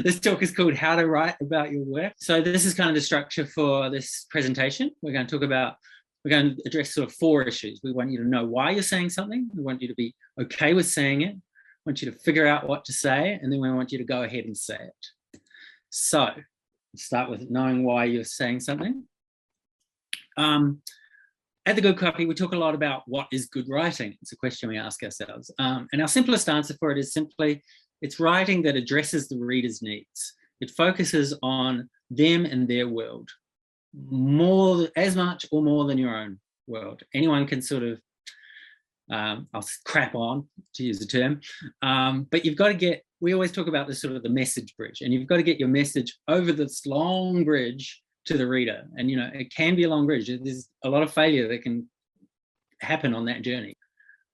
This talk is called How to Write About Your Work. So this is kind of the structure for this presentation. We're going to address sort of 4 issues. We want you to know why you're saying something. We want you to be okay with saying it. We want you to figure out what to say, and then we want you to go ahead and say it. So start with knowing why you're saying something. At the Good Copy, we talk a lot about what is good writing. It's a question we ask ourselves. And our simplest answer for it is simply, it's writing that addresses the reader's needs. It focuses on them and their world, as much or more than your own world. Anyone can sort of, I'll crap on, to use the term, but you've got to we always talk about this sort of the message bridge, and you've got to get your message over this long bridge to the reader. And, it can be a long bridge. There's a lot of failure that can happen on that journey.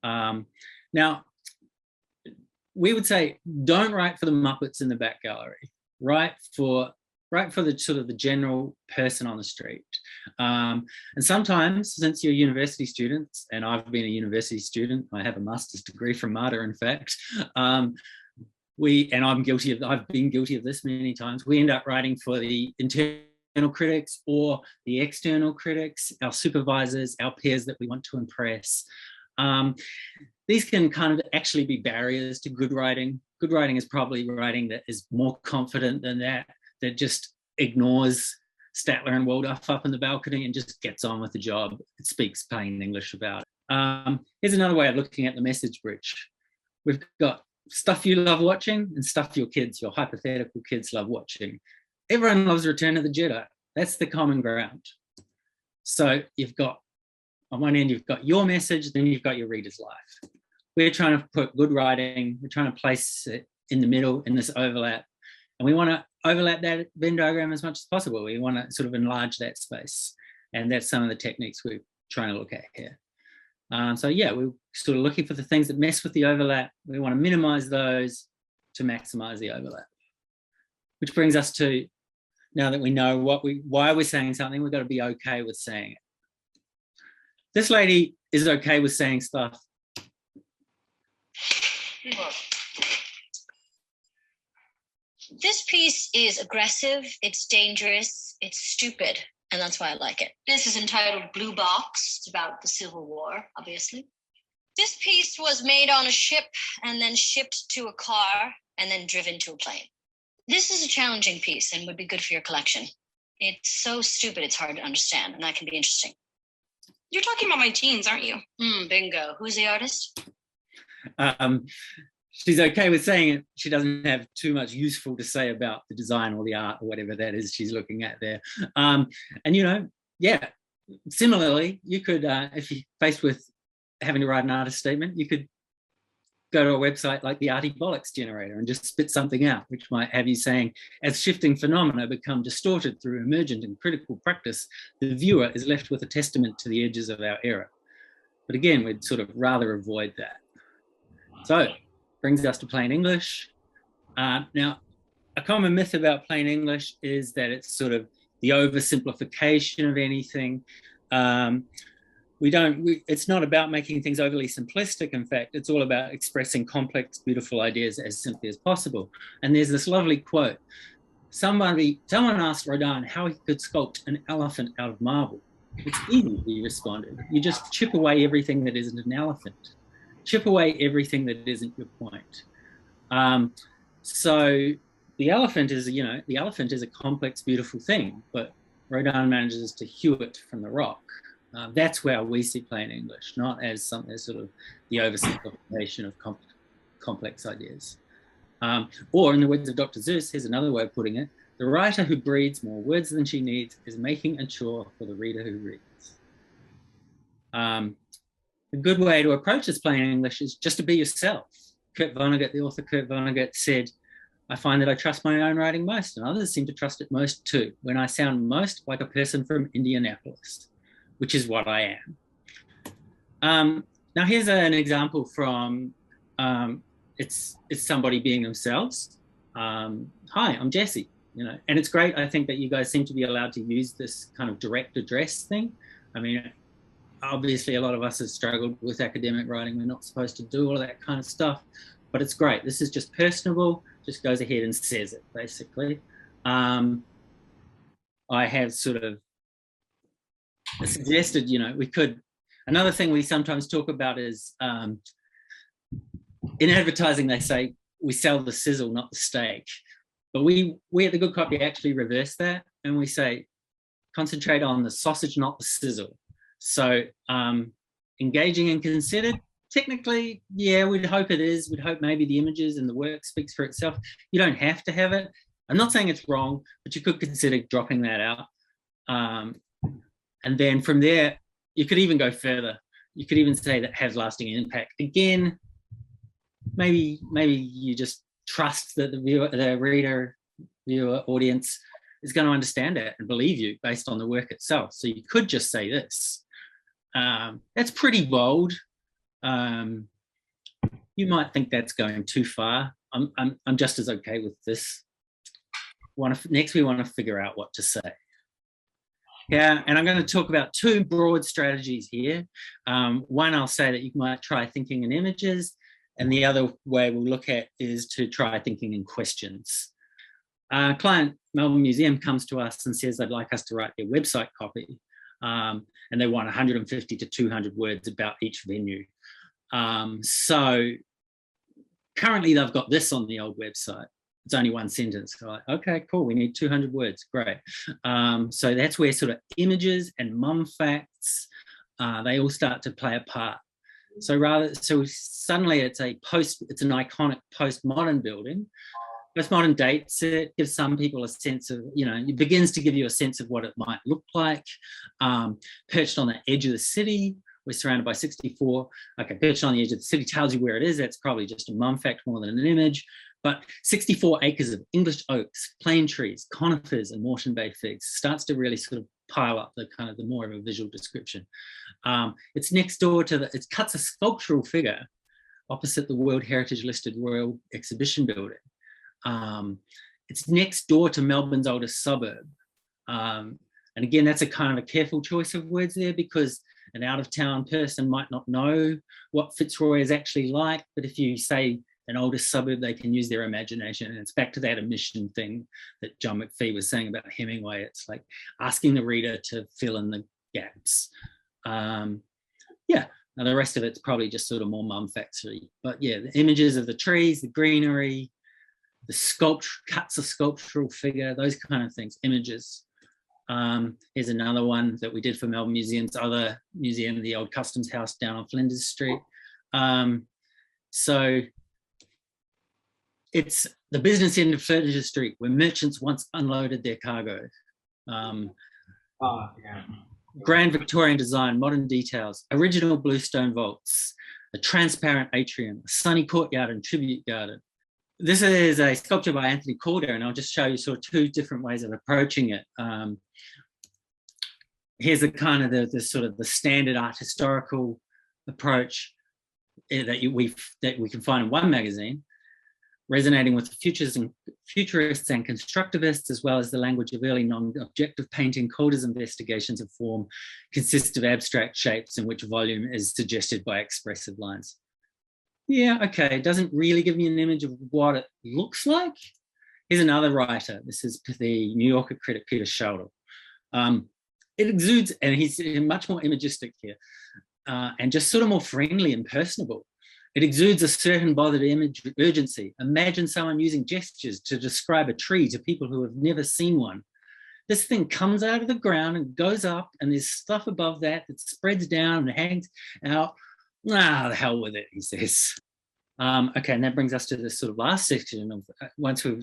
Now, we would say, don't write for the Muppets in the back gallery. Write for the sort of the general person on the street. And sometimes, since you're university students, and I've been a university student, I have a master's degree from MATA, in fact, I've been guilty of this many times, we end up writing for the internal critics or the external critics, our supervisors, our peers that we want to impress. These can kind of actually be barriers to good writing. Good writing is probably writing that is more confident than that just ignores Statler and Waldorf up in the balcony and just gets on with the job. It speaks plain English about it. Here's another way of looking at the message bridge. We've got stuff you love watching and stuff your hypothetical kids love watching. Everyone loves Return of the Jedi. That's the common ground. So on one end, you've got your message, then you've got your reader's life. We're trying to put good writing, we're trying to place it in the middle in this overlap. And we want to overlap that Venn diagram as much as possible. We want to sort of enlarge that space. And that's some of the techniques we're trying to look at here. So yeah, we're sort of looking for the things that mess with the overlap. We want to minimize those to maximize the overlap. Which brings us to, now that we know why we're saying something, we've got to be okay with saying it. This lady is okay with saying stuff. This piece is aggressive, it's dangerous, it's stupid, and that's why I like it. This is entitled Blue Box. It's about the Civil War, obviously. This piece was made on a ship and then shipped to a car and then driven to a plane. This is a challenging piece and would be good for your collection. It's so stupid, it's hard to understand, and that can be interesting. You're talking about my teens, aren't you? Bingo. Who's the artist? She's okay with saying it. She doesn't have too much useful to say about the design or the art or whatever that is she's looking at there. Similarly, you could, if you're faced with having to write an artist statement, you could go to a website like the Artie Bollocks generator and just spit something out, which might have you saying, as shifting phenomena become distorted through emergent and critical practice, the viewer is left with a testament to the edges of our era. But again, we'd sort of rather avoid that. So, brings us to plain English. Now, a common myth about plain English is that it's sort of the oversimplification of anything. It's not about making things overly simplistic. In fact, it's all about expressing complex, beautiful ideas as simply as possible. And there's this lovely quote. Someone asked Rodin how he could sculpt an elephant out of marble. It's easy, he responded. You just chip away everything that isn't an elephant. Chip away everything that isn't your point. So the elephant is a complex, beautiful thing, but Rodin manages to hew it from the rock. That's where we see plain English, not as something sort of the oversimplification of complex ideas. Or in the words of Dr. Seuss, here's another way of putting it: the writer who breeds more words than she needs is making a chore for the reader who reads. A good way to approach this plain English is just to be yourself. Kurt Vonnegut, the author Kurt Vonnegut, said, I find that I trust my own writing most, and others seem to trust it most too, when I sound most like a person from Indianapolis, which is what I am. Now here's an example from, it's somebody being themselves. Hi, I'm Jesse, and it's great, I think, that you guys seem to be allowed to use this kind of direct address thing. I mean, obviously, a lot of us have struggled with academic writing. We're not supposed to do all of that kind of stuff, but it's great. This is just personable. just goes ahead and says it, basically. I have sort of suggested, we could, another thing we sometimes talk about is in advertising, they say we sell the sizzle, not the steak. But we at The Good Copy actually reverse that, and we say concentrate on the sausage, not the sizzle. So engaging and considered, technically, yeah, we'd hope it is. We'd hope maybe the images and the work speaks for itself. You don't have to have it. I'm not saying it's wrong, but you could consider dropping that out. And then from there, you could even go further. You could even say that has lasting impact. Again, maybe you just trust that the reader, viewer, audience is going to understand it and believe you based on the work itself. So you could just say this. That's pretty bold. You might think that's going too far. I'm just as okay with this. Next, we want to figure out what to say. Yeah, and I'm going to talk about two broad strategies here. One, I'll say that you might try thinking in images, and the other way we'll look at is to try thinking in questions. A client, Melbourne Museum, comes to us and says they'd like us to write their website copy, and they want 150 to 200 words about each venue. So currently they've got this on the old website. It's only one sentence. So like, okay, cool, we need 200 words, great. So that's where sort of images and mum facts, they all start to play a part. So suddenly it's an iconic postmodern building. Postmodern dates it, gives some people a sense of, it begins to give you a sense of what it might look like. Perched on the edge of the city, we're surrounded by 64. Okay, perched on the edge of the city tells you where it is. That's probably just a mum fact more than an image. But 64 acres of English oaks, plane trees, conifers, and Moreton Bay figs starts to really sort of pile up the more of a visual description. It's next door to it cuts a sculptural figure opposite the World Heritage listed Royal Exhibition Building. It's next door to Melbourne's oldest suburb. And again, that's a kind of a careful choice of words there, because an out-of-town person might not know what Fitzroy is actually like, but if you say an oldest suburb, they can use their imagination. And it's back to that omission thing that John McPhee was saying about Hemingway. It's like asking the reader to fill in the gaps. Yeah, now the rest of it's probably just sort of more mum factory. But yeah, the images of the trees, the greenery, the sculpture, cuts a sculptural figure, those kind of things, images. Here's another one that we did for Melbourne Museum's other museum, the old Customs House down on Flinders Street. So it's the business end of Flinders Street where merchants once unloaded their cargo. Grand Victorian design, modern details, original bluestone vaults, a transparent atrium, a sunny courtyard and tribute garden. This is a sculpture by Anthony Calder, and I'll just show you sort of two different ways of approaching it. Here's the kind of the sort of the standard art historical approach that we can find in one magazine, resonating with futurists and constructivists, as well as the language of early non-objective painting. Calder's investigations of form consist of abstract shapes in which volume is suggested by expressive lines. Yeah, okay, it doesn't really give me an image of what it looks like. Here's another writer. This is the New Yorker critic, Peter Schauder. It exudes, and he's much more imagistic here, and just sort of more friendly and personable. It exudes a certain bothered image urgency. Imagine someone using gestures to describe a tree to people who have never seen one. This thing comes out of the ground and goes up, and there's stuff above that that spreads down and hangs out. Ah, the hell with it, he says. Okay, and that brings us to the sort of last section of once we've,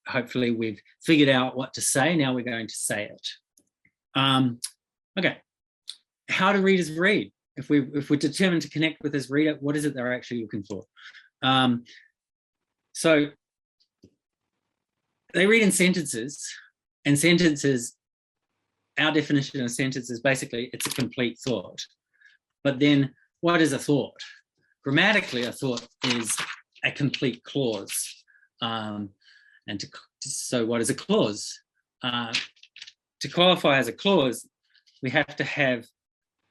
hopefully we've figured out what to say, now we're going to say it. Okay, how do readers read? If we're determined to connect with this reader, what is it they're actually looking for? So they read in sentences, and sentences, our definition of sentence is basically it's a complete thought. But then what is a thought? Grammatically, a thought is a complete clause. So what is a clause? To qualify as a clause, we have to have,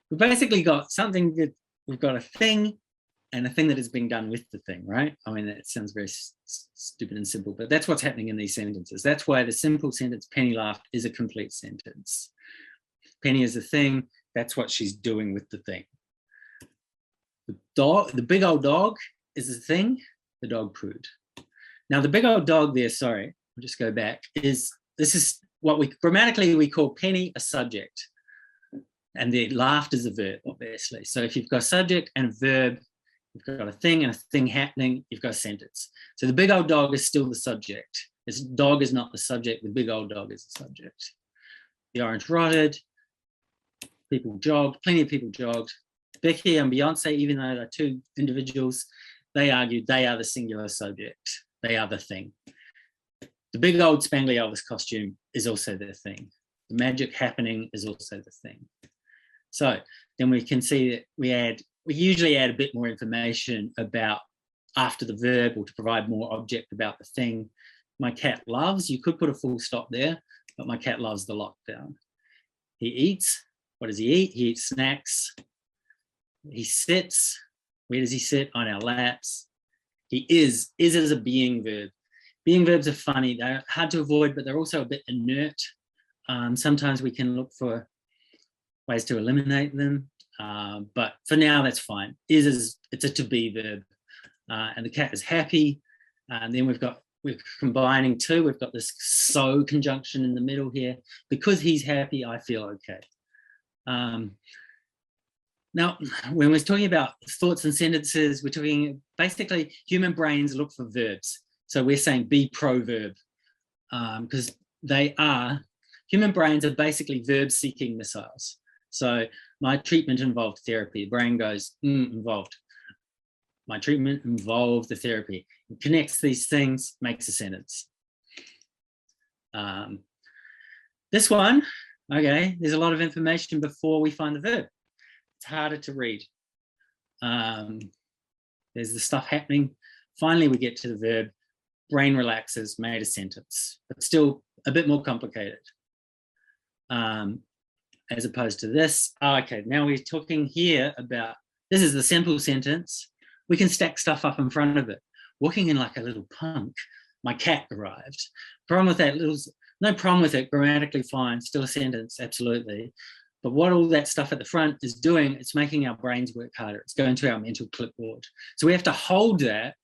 we've basically got something that we've got a thing and a thing that is being done with the thing, right? I mean, that sounds very stupid and simple, but that's what's happening in these sentences. That's why the simple sentence, Penny laughed, is a complete sentence. Penny is the thing, that's what she's doing with the thing. The big old dog is the thing, the dog pooed. Now the big old dog there, sorry, I'll just go back, this is what we grammatically we call Penny a subject. And the laughed is a verb, obviously. So if you've got a subject and a verb, you've got a thing and a thing happening, you've got a sentence. So the big old dog is still the subject. This dog is not the subject, the big old dog is the subject. The orange rotted, people jogged, plenty of people jogged. Becky and Beyonce, even though they're two individuals, they argued they are the singular subject. They are the thing. The big old spangly Elvis costume is also the thing. The magic happening is also the thing. So then we can see that we usually add a bit more information about after the verb or to provide more object about the thing. My cat loves, you could put a full stop there, but my cat loves the lockdown. He eats, what does he eat? He eats snacks. He sits, where does he sit? On our laps. He is a being verb. Being verbs are funny, they're hard to avoid, but they're also a bit inert. Sometimes we can look for ways to eliminate them, but for now that's fine. It's a to be verb, and the cat is happy. And then we're combining two. We've got this so conjunction in the middle here. Because he's happy, I feel okay. Now, when we're talking about thoughts and sentences, we're talking basically human brains look for verbs. So we're saying be proverb, because human brains are basically verb-seeking missiles. So my treatment involved therapy. The brain goes, involved. My treatment involved the therapy. It connects these things, makes a sentence. This one, okay, there's a lot of information before we find the verb. It's harder to read. There's the stuff happening. Finally, we get to the verb. Brain relaxes, made a sentence, but still a bit more complicated. As opposed to this. Okay, now we're talking here about, this is the simple sentence. We can stack stuff up in front of it. Walking in like a little punk, my cat arrived. Problem with that, no problem with it, grammatically fine, still a sentence, absolutely. But what all that stuff at the front is doing, it's making our brains work harder. It's going to our mental clipboard. So we have to hold that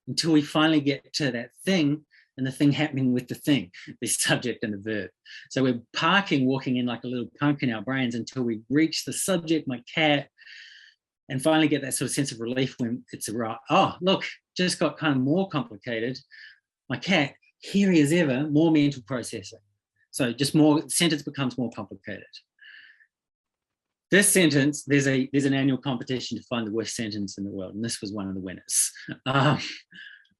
until we finally get to that thing and the thing happening with the thing, the subject and the verb. So we're walking in like a little punk in our brains until we reach the subject, my cat, and finally get that sort of sense of relief when it's arrived. Oh, look, just got kind of more complicated. My cat, hairy as ever, more mental processing. So just more, sentence becomes more complicated. This sentence, there's an annual competition to find the worst sentence in the world, and this was one of the winners. I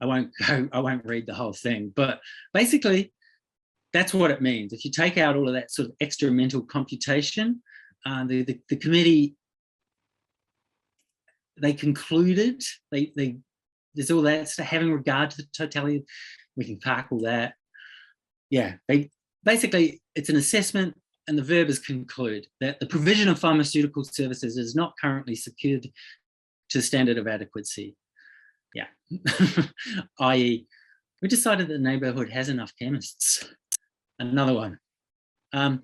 won't read the whole thing, but basically that's what it means. If you take out all of that sort of extra mental computation, the committee, they concluded, there's all that, so having regard to the totality, we can park all that. Yeah, basically it's an assessment, and the verb is conclude, that the provision of pharmaceutical services is not currently secured to the standard of adequacy. Yeah, i.e. we decided that the neighbourhood has enough chemists. Another one,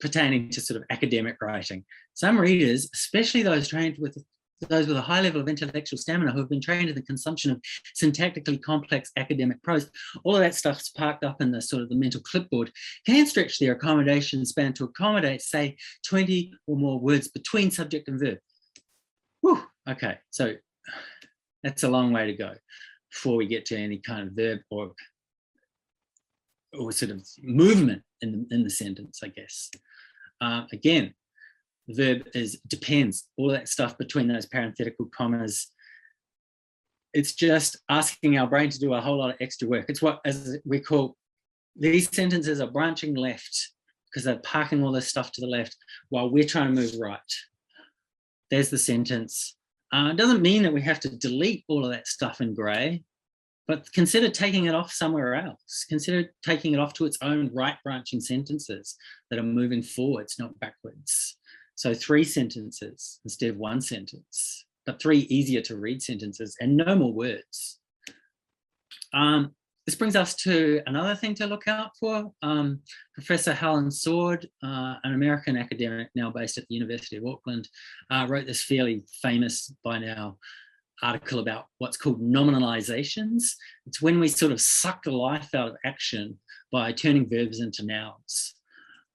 pertaining to sort of academic writing. Some readers, especially those with a high level of intellectual stamina who have been trained in the consumption of syntactically complex academic prose, all of that stuff's parked up in the sort of the mental clipboard, can stretch their accommodation span to accommodate, say, 20 or more words between subject and verb. Whew, okay, so that's a long way to go before we get to any kind of verb or sort of movement in the sentence, I guess. Again, the verb is depends, all that stuff between those parenthetical commas. It's just asking our brain to do a whole lot of extra work. It's what, as we call, these sentences are branching left because they're parking all this stuff to the left while we're trying to move right. There's the sentence. It doesn't mean that we have to delete all of that stuff in grey, but consider taking it off somewhere else. Consider taking it off to its own right branching sentences that are moving forwards, not backwards. So 3 sentences instead of 1 sentence. but 3 easier to read sentences and no more words. This brings us to another thing to look out for. Professor Helen Sword, an American academic now based at the University of Auckland, wrote this fairly famous by now article about what's called nominalizations. It's when we sort of suck the life out of action by turning verbs into nouns.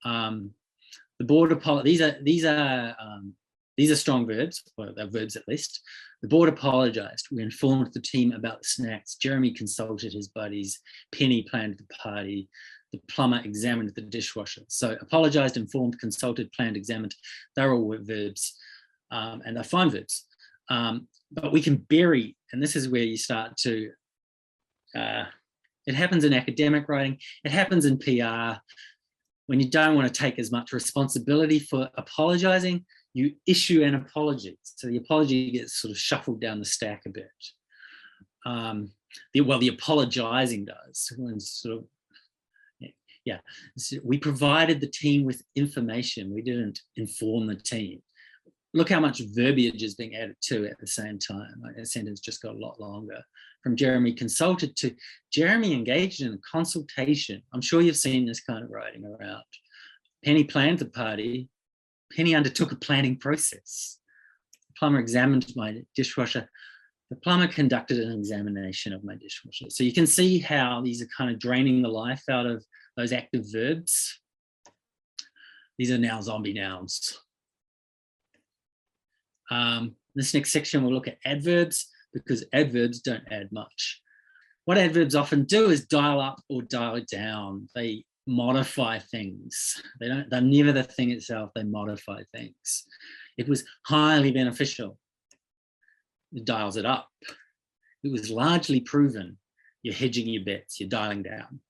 The board these are strong verbs, or they're verbs at least. The board apologised. We informed the team about the snacks. Jeremy consulted his buddies. Penny planned the party. The plumber examined the dishwasher. So apologised, informed, consulted, planned, examined. They're all verbs, and they're fine verbs. But we can bury, and this is where you start to, it happens in academic writing, it happens in PR. When you don't want to take as much responsibility for apologising, you issue an apology. So the apology gets sort of shuffled down the stack a bit. The apologising does. Sort of, yeah. So we provided the team with information. We didn't inform the team. Look how much verbiage is being added to at the same time. Like, the sentence just got a lot longer. From Jeremy consulted to Jeremy engaged in a consultation. I'm sure you've seen this kind of writing around. Penny planned the party. Penny undertook a planning process. The plumber examined my dishwasher. The plumber conducted an examination of my dishwasher. So you can see how these are kind of draining the life out of those active verbs. These are now zombie nouns. This next section we'll look at adverbs, because adverbs don't add much. What adverbs often do is dial up or dial down. They modify things. They're never the thing itself, they modify things. It was highly beneficial. It dials it up. It was largely proven. You're hedging your bets, you're dialing down.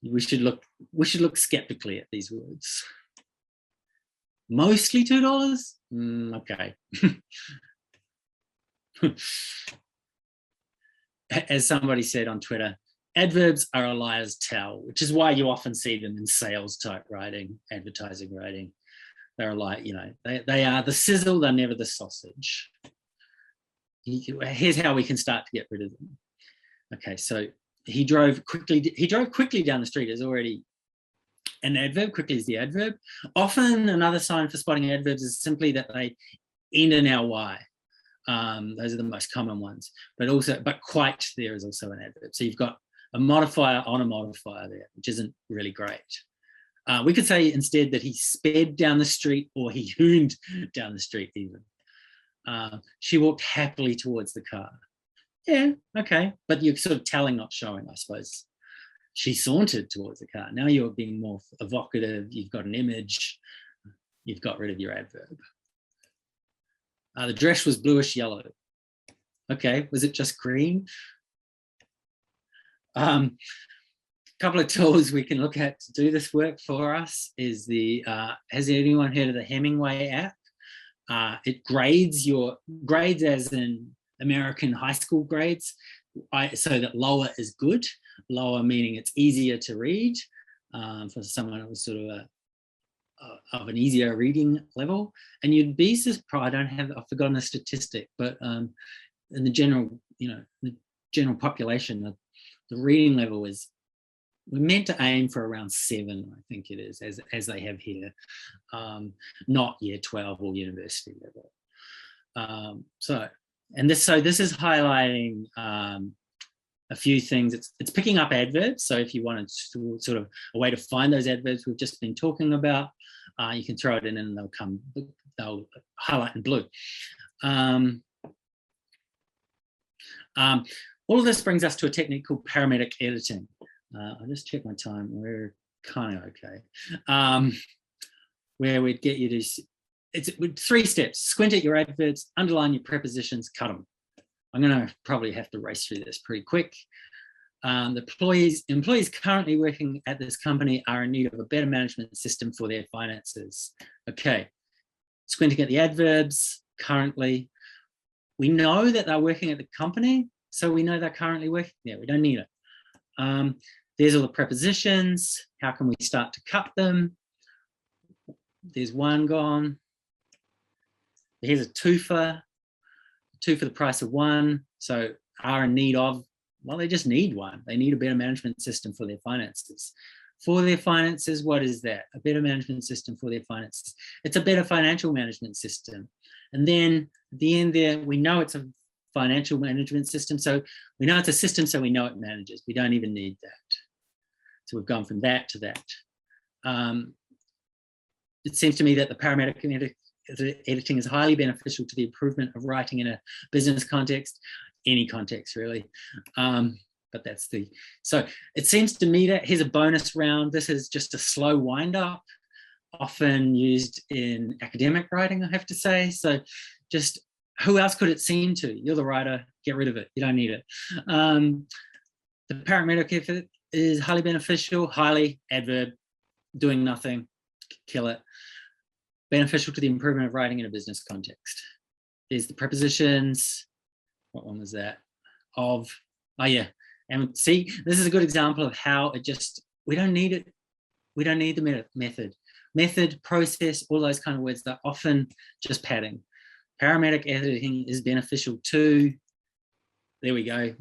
We should look skeptically at these words. Mostly $2? Okay. As somebody said on Twitter, adverbs are a liar's tell, which is why you often see them in sales type writing, advertising writing. They're like, they are the sizzle, they're never the sausage. Here's how we can start to get rid of them. Okay, so he drove quickly down the street is already an adverb. Quickly is the adverb. Often another sign for spotting adverbs is simply that they end in ly. Those are the most common ones, but quite there is also an adverb. So you've got a modifier on a modifier there, which isn't really great. We could say instead that he sped down the street, or he hooned down the street even. She walked happily towards the car. Yeah, okay, but you're sort of telling, not showing, I suppose. She sauntered towards the car. Now you're being more evocative. You've got an image. You've got rid of your adverb. The dress was bluish yellow. Okay, was it just green? Couple of tools we can look at to do this work for us is has anyone heard of the Hemingway app? It grades as in American high school grades, so that lower is good. Lower meaning it's easier to read for someone who's sort of an easier reading level. And you'd be surprised, I've forgotten the statistic, but in the general, the general population, the reading level is, we're meant to aim for around 7, I think it is, as they have here, not year 12 or university level. So this is highlighting a few things. It's picking up adverbs. So if you wanted to, sort of a way to find those adverbs we've just been talking about, you can throw it in and they'll highlight in blue. All of this brings us to a technique called parametric editing. I'll just check my time. We're kind of okay. Where we'd get you to, it's 3 steps. Squint at your adverbs, underline your prepositions, cut them. I'm going to probably have to race through this pretty quick. The employees currently working at this company are in need of a better management system for their finances. Okay, squinting at the adverbs, currently. We know that they're working at the company, so we know they're currently working there. We don't need it. There's all the prepositions. How can we start to cut them? There's one gone. Here's a twofer. 2 for the price of 1. So are in need of, well, they just need one. They need a better management system for their finances. For their finances, what is that? A better management system for their finances. It's a better financial management system. And then at the end there, we know it's a financial management system. So we know it's a system, so we know it manages. We don't even need that. So we've gone from that to that. It seems to me that the parametric editing is highly beneficial to the improvement of writing in a business context, any context really. But that's so it seems to me that here's a bonus round. This is just a slow wind up, often used in academic writing, I have to say. So just who else could it seem to? You're the writer, get rid of it. You don't need it. The parametric effort is highly beneficial, highly adverb, doing nothing, kill it. Beneficial to the improvement of writing in a business context. There's the prepositions. What one was that? Of, oh yeah. And see, this is a good example of how it just, we don't need it. We don't need the method. Method, process, all those kind of words, they're often just padding. Parametric editing is beneficial to, there we go,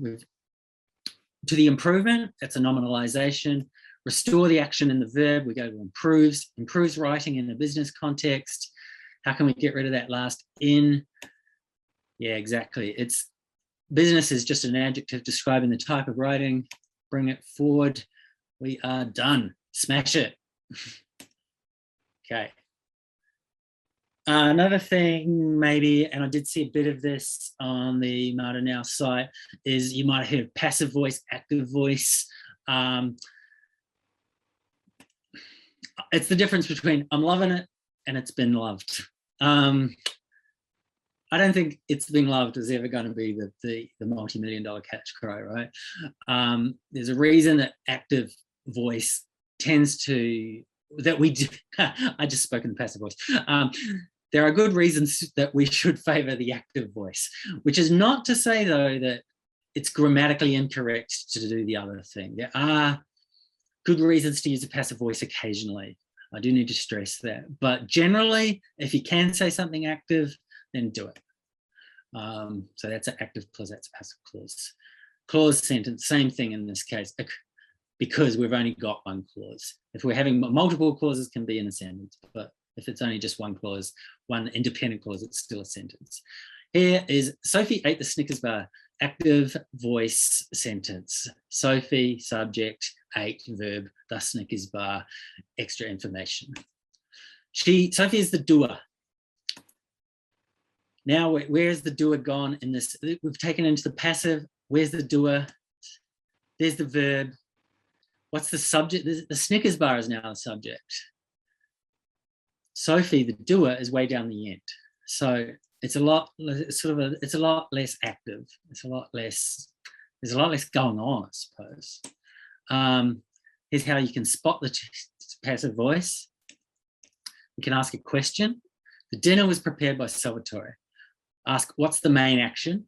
to the improvement, that's a nominalization. Restore the action in the verb, we go to improves writing in a business context. How can we get rid of that last in? Yeah, exactly. It's business is just an adjective describing the type of writing. Bring it forward. We are done. Smash it. Okay. Another thing maybe, and I did see a bit of this on the Marta Now site, is you might have passive voice, active voice. It's the difference between I'm loving it and it's been loved. I don't think it's been loved is ever going to be the multi-million-dollar catch cry, right? There's a reason that active voice tends to, that we do, I just spoke in passive voice. There are good reasons that we should favor the active voice, which is not to say though that it's grammatically incorrect to do the other thing. There are good reasons to use a passive voice occasionally. I do need to stress that. But generally, if you can say something active, then do it. So that's an active clause, that's a passive clause. Clause sentence, same thing in this case, because we've only got one clause. If we're having multiple clauses, can be in a sentence, but if it's only just one clause, one independent clause, it's still a sentence. Here is Sophie ate the Snickers bar, active voice sentence. Sophie, subject, ate, verb, the Snickers bar, extra information. Sophie is the doer. Now, where's the doer gone in this? We've taken into the passive. Where's the doer? There's the verb. What's the subject? The Snickers bar is now the subject. Sophie, the doer, is way down the end. So it's a lot, it's a lot less active. It's a lot less, there's a lot less going on, I suppose. Here's how you can spot the passive voice. You can ask a question. The dinner was prepared by Salvatore. Ask, what's the main action?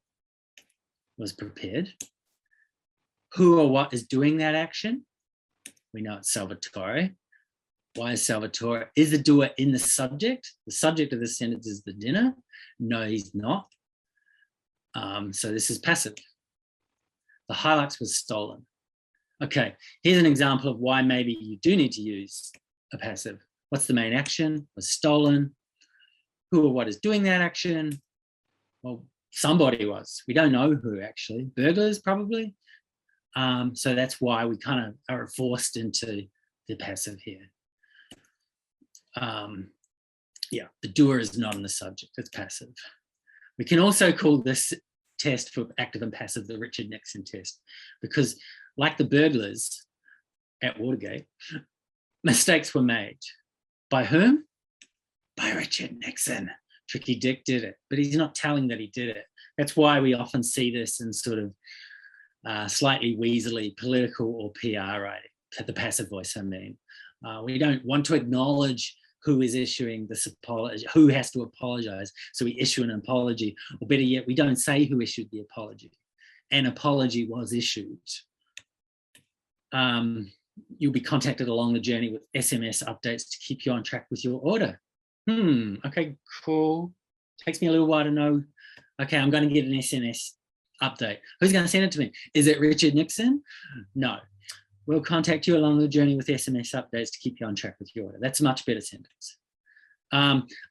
Was prepared. Who or what is doing that action? We know it's Salvatore. Why is Salvatore? Is the doer in the subject? The subject of the sentence is the dinner. No, he's not. So this is passive. The Hilux was stolen. Okay, here's an example of why maybe you do need to use a passive. What's the main action? Was stolen. Who or what is doing that action? Well, somebody was. We don't know who actually. Burglars probably. So that's why we kind of are forced into the passive here. Yeah, the doer is not in the subject, it's passive. We can also call this test for active and passive the Richard Nixon test, because like the burglars at Watergate, mistakes were made. By whom? By Richard Nixon. Tricky Dick did it, but he's not telling that he did it. That's why we often see this in sort of slightly weaselly political or PR writing, the passive voice I mean. We don't want to acknowledge who is issuing this apology, who has to apologize, so we issue an apology, or better yet, we don't say who issued the apology. An apology was issued. You'll be contacted along the journey with SMS updates to keep you on track with your order. Okay, cool. Takes me a little while to know. Okay, I'm going to get an SNS update. Who's going to send it to me? Is it Richard Nixon? No. We'll contact you along the journey with SMS updates to keep you on track with your order. That's a much better sentence.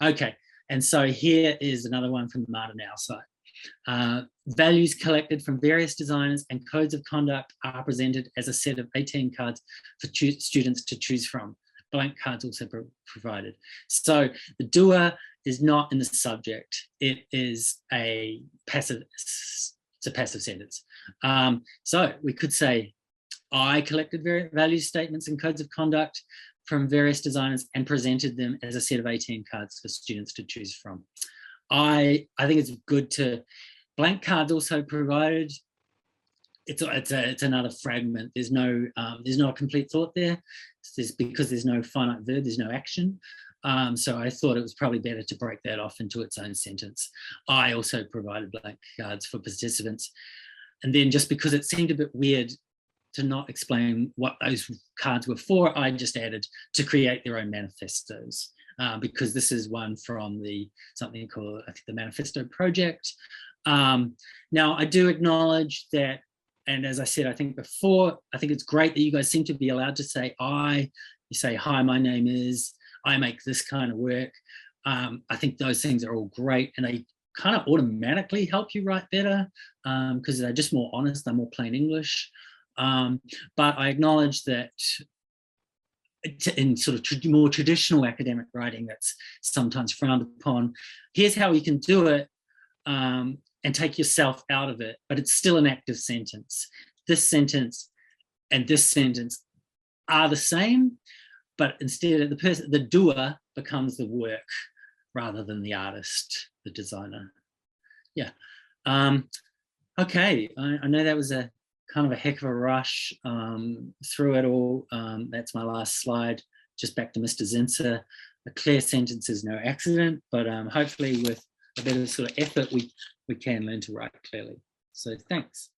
Okay, and so here is another one from the Martin Owl site. Values collected from various designers and codes of conduct are presented as a set of 18 cards for students to choose from. Blank cards also provided. So the doer is not in the subject. It is a passive, it's a passive sentence. So we could say, I collected value statements and codes of conduct from various designers and presented them as a set of 18 cards for students to choose from. I think it's good to, blank cards also provided. It's another fragment. There's not a complete thought there. Because there's no finite verb, there's no action. So I thought it was probably better to break that off into its own sentence. I also provided blank cards for participants. And then just because it seemed a bit weird to not explain what those cards were for, I just added to create their own manifestos, because this is one from something called, I think, the Manifesto Project. Now, I do acknowledge that, and as I said, I think before, I think it's great that you guys seem to be allowed to say I. You say, hi, my name is, I make this kind of work. I think those things are all great, and they kind of automatically help you write better because they're just more honest, they're more plain English. But I acknowledge that in sort of more traditional academic writing that's sometimes frowned upon. Here's how you can do it and take yourself out of it, but it's still an active sentence. This sentence and this sentence are the same, but instead the doer becomes the work rather than the artist, the designer. Yeah. Okay, I know that was a kind of a heck of a rush through it all. That's my last slide. Just back to Mr. Zinsser. A clear sentence is no accident, but hopefully with a bit of sort of effort, we can learn to write clearly. So thanks.